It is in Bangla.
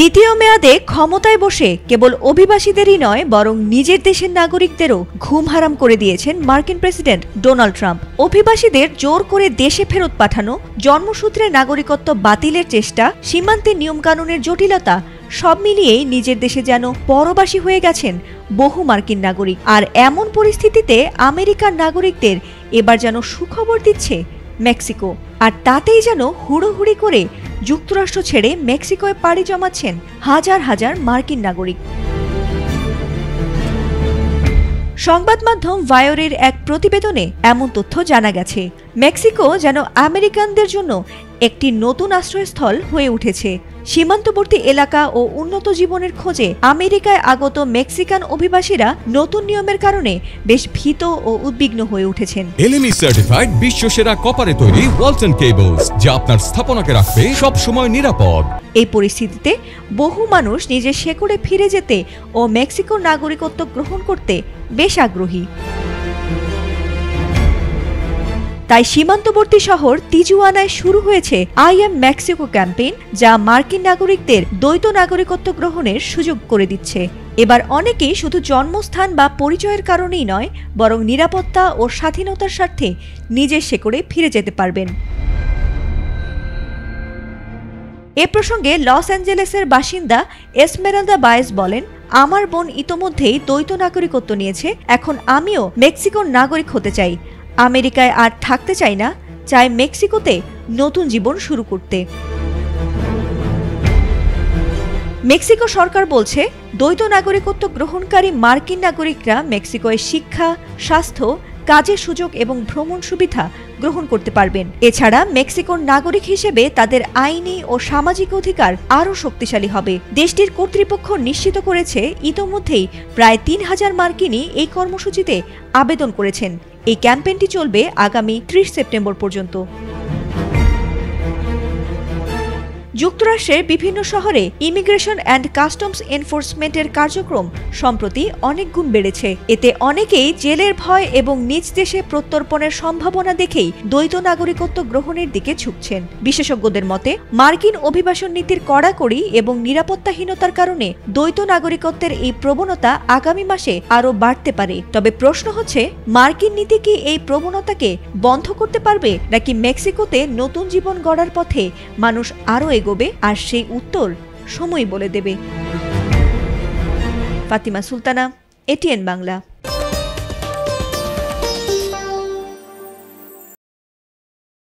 দ্বিতীয় মেয়াদে ক্ষমতায় বসে কেবল অভিবাসীদেরই নয় বরং নিজের দেশের নাগরিকদেরও ঘুম হারাম করে দিয়েছেন মার্কিন প্রেসিডেন্ট ডোনাল্ড ট্রাম্প। অভিবাসীদের জোর করে দেশে ফেরত পাঠানো, জন্মসূত্রে নাগরিকত্ব বাতিলের চেষ্টা, সীমান্তে নিয়মকানুনের জটিলতা সব মিলিয়েই নিজের দেশে যেন পরবাসী হয়ে গেছেন বহু মার্কিন নাগরিক। আর এমন পরিস্থিতিতে আমেরিকার নাগরিকদের এবার যেন সুখবর দিচ্ছে মেক্সিকো, আর তাতেই যেন হুড়োহুড়ি করে যুক্তরাষ্ট্র ছেড়ে মেক্সিকোয় পাড়ি জমাচ্ছেন হাজার হাজার মার্কিন নাগরিক। সংবাদ মাধ্যম ভায়োরের এক প্রতিবেদনে এমন তথ্য জানা গেছে। মেক্সিকো যেন আমেরিকানদের জন্য একটি নতুন আশ্রয়স্থল হয়ে উঠেছে। সীমান্তবর্তী এলাকা ও উন্নত জীবনের খোঁজে আমেরিকায় আগত মেক্সিকান অভিবাসীরা নতুন নিয়মের কারণে বেশ ভীত ও উদ্বিগ্ন হয়ে উঠেছেন। এলএমই সার্টিফাইড বিশ্বসেরা কপারে তৈরি ওয়ালটন কেবলস, যা আপনার স্থাপনাকে রাখবে সব সময় নিরাপদ। এই পরিস্থিতিতে বহু মানুষ নিজের শেকড়ে ফিরে যেতে ও মেক্সিকোর নাগরিকত্ব গ্রহণ করতে বেশ আগ্রহী। তাই সীমান্তবর্তী শহর তিজুয়ানায় শুরু হয়েছে আই এম মেক্সিকো ক্যাম্পেইন, যা মার্কিন নাগরিকদের দ্বৈত নাগরিকত্ব গ্রহণের সুযোগ করে দিচ্ছে। এবার অনেকেই শুধু জন্মস্থান বা পরিচয়ের কারণেই নয়, বরং নিরাপত্তা ও স্বাধীনতার স্বার্থে নিজের শেকড়ে ফিরে যেতে পারবেন। এ প্রসঙ্গে লস অ্যাঞ্জেলেসের বাসিন্দা এসমেরালদা বায়েস বলেন, আমার বোন ইতোমধ্যেই দ্বৈত নাগরিকত্ব নিয়েছে, এখন আমিও মেক্সিকোর নাগরিক হতে চাই। আমেরিকায় আর থাকতে চাই না, চাই মেক্সিকোতে নতুন জীবন শুরু করতে। মেক্সিকো সরকার বলছে, দ্বৈত নাগরিকত্ব গ্রহণকারী মার্কিন নাগরিকরা মেক্সিকোয় শিক্ষা, স্বাস্থ্য, কাজের সুযোগ এবং ভ্রমণ সুবিধা গ্রহণ করতে পারবেন। এছাড়া মেক্সিকোর নাগরিক হিসেবে তাদের আইনি ও সামাজিক অধিকার আরও শক্তিশালী হবে। দেশটির কর্তৃপক্ষ নিশ্চিত করেছে, ইতোমধ্যেই প্রায় ৩,০০০ মার্কিনই এই কর্মসূচিতে আবেদন করেছেন। এই ক্যাম্পেইনটি চলবে আগামী ৩০ সেপ্টেম্বর পর্যন্ত। যুক্তরাষ্ট্রের বিভিন্ন শহরে ইমিগ্রেশন অ্যান্ড কাস্টমস এনফোর্সমেন্টের কার্যক্রম সম্প্রতি অনেক গুণ বেড়েছে। এতে অনেকেই জেলের ভয় এবং নিজ দেশে প্রত্যর্পণের সম্ভাবনা দেখেই দ্বৈত নাগরিকত্ব গ্রহণের দিকে ঝুঁকছেন। বিশেষজ্ঞদের মতে, মার্কিন অভিবাসন নীতির কড়াকড়ি এবং নিরাপত্তাহীনতার কারণে দ্বৈত নাগরিকত্বের এই প্রবণতা আগামী মাসে আরও বাড়তে পারে। তবে প্রশ্ন হচ্ছে, মার্কিন নীতি কি এই প্রবণতাকে বন্ধ করতে পারবে, নাকি মেক্সিকোতে নতুন জীবন গড়ার পথে মানুষ আরও এগোবে? আর সেই উত্তর সময় বলে দেবে। ফাতিমা সুলতানা, এটিএন বাংলা।